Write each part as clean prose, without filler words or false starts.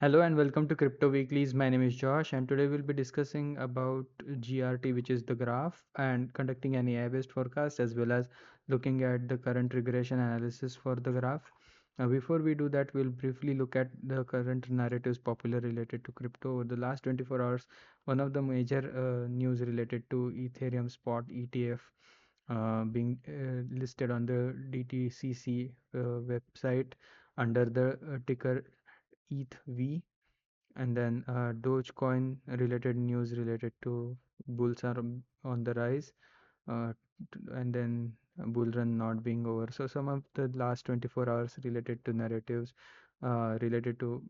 Hello and welcome to Crypto Weeklies. My name is Josh, and today we'll be discussing about GRT, which is the graph, and conducting an AI-based forecast as well as looking at the current regression analysis for the graph. Before we do that, we'll briefly look at the current narratives popular related to crypto. Over the last 24 hours, one of the major news related to Ethereum spot ETF being listed on the DTCC website under the ticker ETHV, and then Dogecoin related news related to bulls are on the rise, uh, and then bull run not being over. So some of the last 24 hours related to narratives related to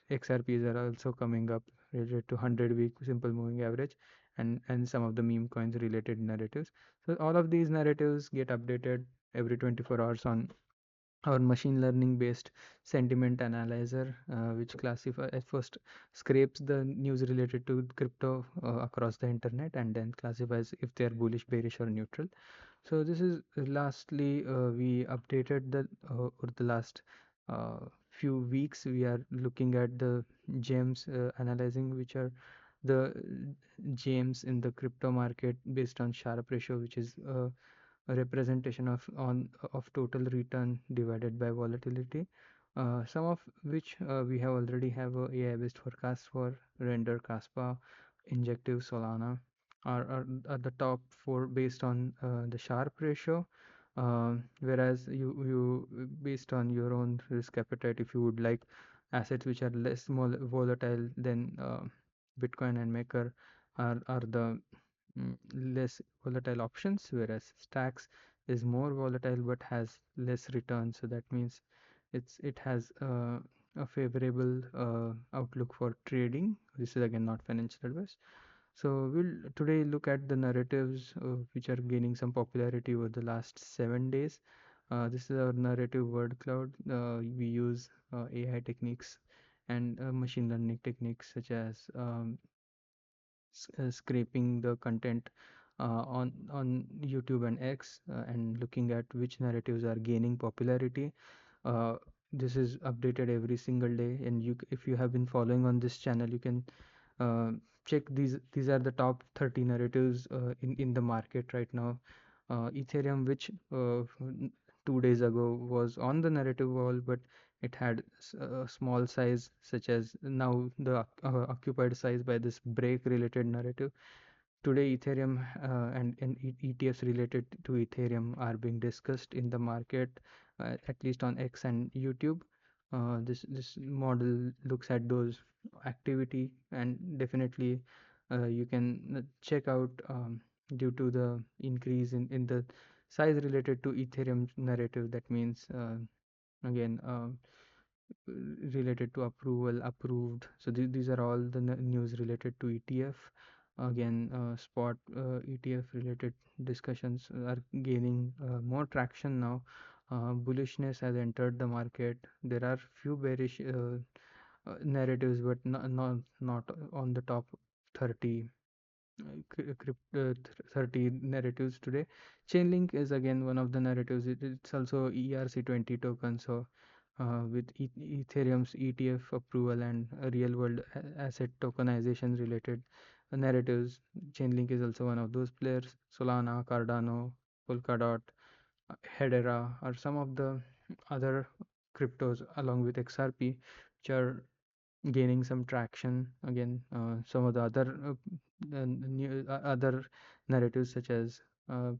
XRPs are also coming up related to 100-week simple moving average, and some of the meme coins related narratives. So all of these narratives get updated every 24 hours on our machine learning based sentiment analyzer, which classify at first scrapes the news related to crypto across the internet and then classifies if they are bullish, bearish, or neutral. So this is lastly we updated the over the last few weeks. We are looking at the gems, analyzing which are the gems in the crypto market based on Sharpe ratio, which is a representation of total return divided by volatility. Some of which we have already have a AI-based forecast for Render, Caspa, Injective, Solana are the top four based on the Sharpe ratio. Whereas you based on your own risk appetite, if you would like assets which are less volatile than Bitcoin and Maker are the less volatile options, whereas stacks is more volatile but has less return. So that means it has a favorable outlook for trading. This is again not financial advice. So we'll today look at the narratives which are gaining some popularity over the last 7 days. This is our narrative word cloud. We use AI techniques and machine learning techniques such as scraping the content on YouTube and X, and looking at which narratives are gaining popularity. Uh, this is updated every single day, and if you have been following on this channel, you can uh, check these are the top 30 narratives in the market right now. Ethereum, which 2 days ago was on the narrative wall, but it had a small size, such as now the occupied size by this break related narrative. Today, Ethereum and ETFs related to Ethereum are being discussed in the market, at least on X and YouTube. This model looks at those activity, and definitely you can check out, due to the increase in the size related to Ethereum narrative. That means again related to approval, approved. So these are all the news related to ETF. Again, spot ETF related discussions are gaining more traction now. Bullishness has entered the market. There are few bearish narratives, but not on the top 30 crypto 30 narratives today. Chainlink is again one of the narratives. It's also ERC20 token. So with Ethereum's ETF approval and real world asset tokenization related narratives, Chainlink is also one of those players. Solana, Cardano, Polkadot, Hedera are some of the other cryptos along with XRP, which are gaining some traction. Again, some of the other narratives such as uh,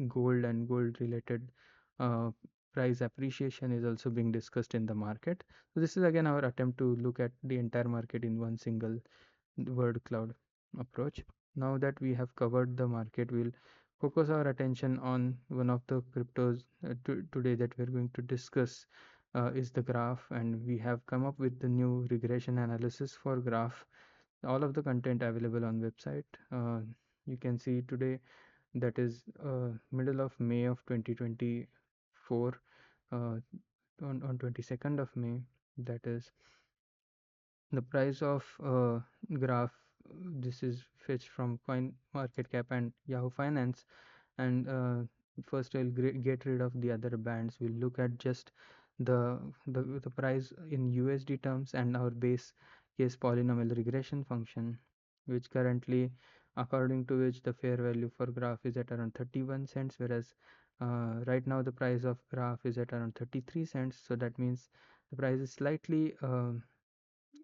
gold and gold related uh, price appreciation is also being discussed in the market. So this is again our attempt to look at the entire market in one single word cloud approach. Now that we have covered the market, we'll focus our attention on one of the cryptos today that we're going to discuss, is the graph, and we have come up with the new regression analysis for graph. All of the content available on website. You can see today, that is middle of May of 2024, on 22nd of May, that is the price of graph. This is fetched from coin market cap and Yahoo Finance. And first I'll get rid of the other bands. We'll look at just the price in USD terms and our base case polynomial regression function, which currently, according to which the fair value for graph is at around 31 cents, whereas right now the price of graph is at around 33 cents. So that means the price is slightly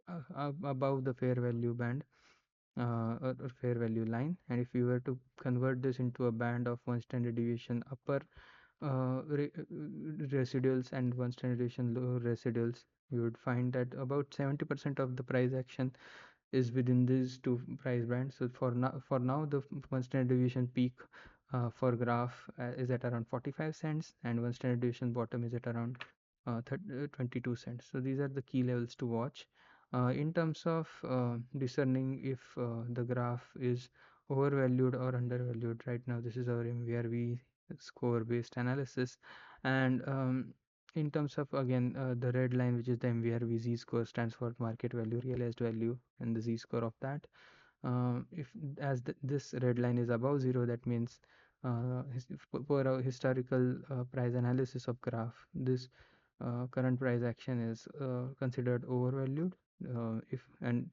above the fair value band, or fair value line. And if you were to convert this into a band of one standard deviation upper residuals and one standard deviation low residuals, you would find that about 70% of the price action is within these two price bands. So for now the one standard deviation peak for graph is at around 45 cents, and one standard deviation bottom is at around 22 cents. So these are the key levels to watch in terms of discerning if the graph is overvalued or undervalued. Right now this is our MVRV score based analysis, and in terms of, again, the red line, which is the MVRV Z score, stands for market value, realized value, and the Z score of that. If as this red line is above zero, that means for our historical price analysis of graph, this current price action is considered overvalued. If and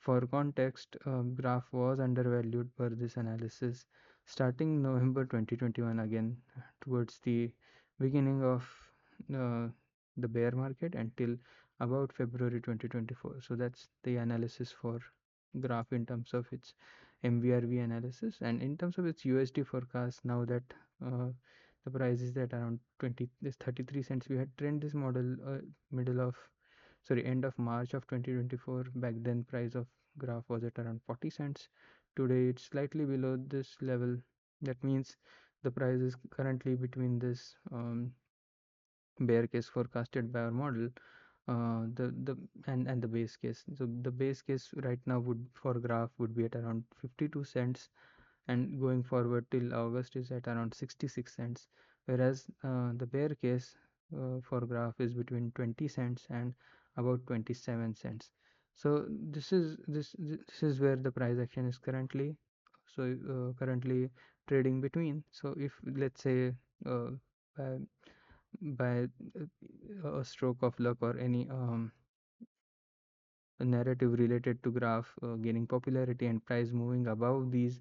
For context, graph was undervalued per this analysis starting November 2021, again towards the beginning of uh, the bear market until about February 2024. So that's the analysis for graph in terms of its MVRV analysis, and in terms of its USD forecast. Now that uh, the price is at around 33 cents, we had trained this model middle of sorry end of March of 2024. Back then price of graph was at around 40 cents. Today it's slightly below this level. That means the price is currently between this bear case forecasted by our model, the and the base case. So the base case right now would for graph would be at around 52 cents, and going forward till August is at around 66 cents, whereas the bear case for graph is between 20 cents and about 27 cents. So this is where the price action is currently. So currently trading between. So if, let's say, uh, by, by a stroke of luck or any a narrative related to graph gaining popularity and price moving above these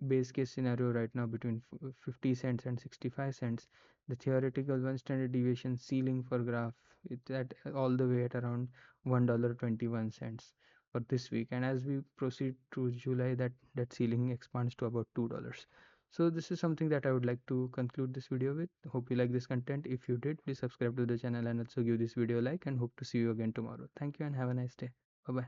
base case scenario right now between 50 cents and 65 cents, the theoretical one standard deviation ceiling for graph it's at all the way at around $1.21 for this week. And as we proceed through July, that ceiling expands to about $2. So this is something that I would like to conclude this video with. Hope you like this content. If you did, please subscribe to the channel and also give this video a like, and hope to see you again tomorrow. Thank you and have a nice day. Bye bye.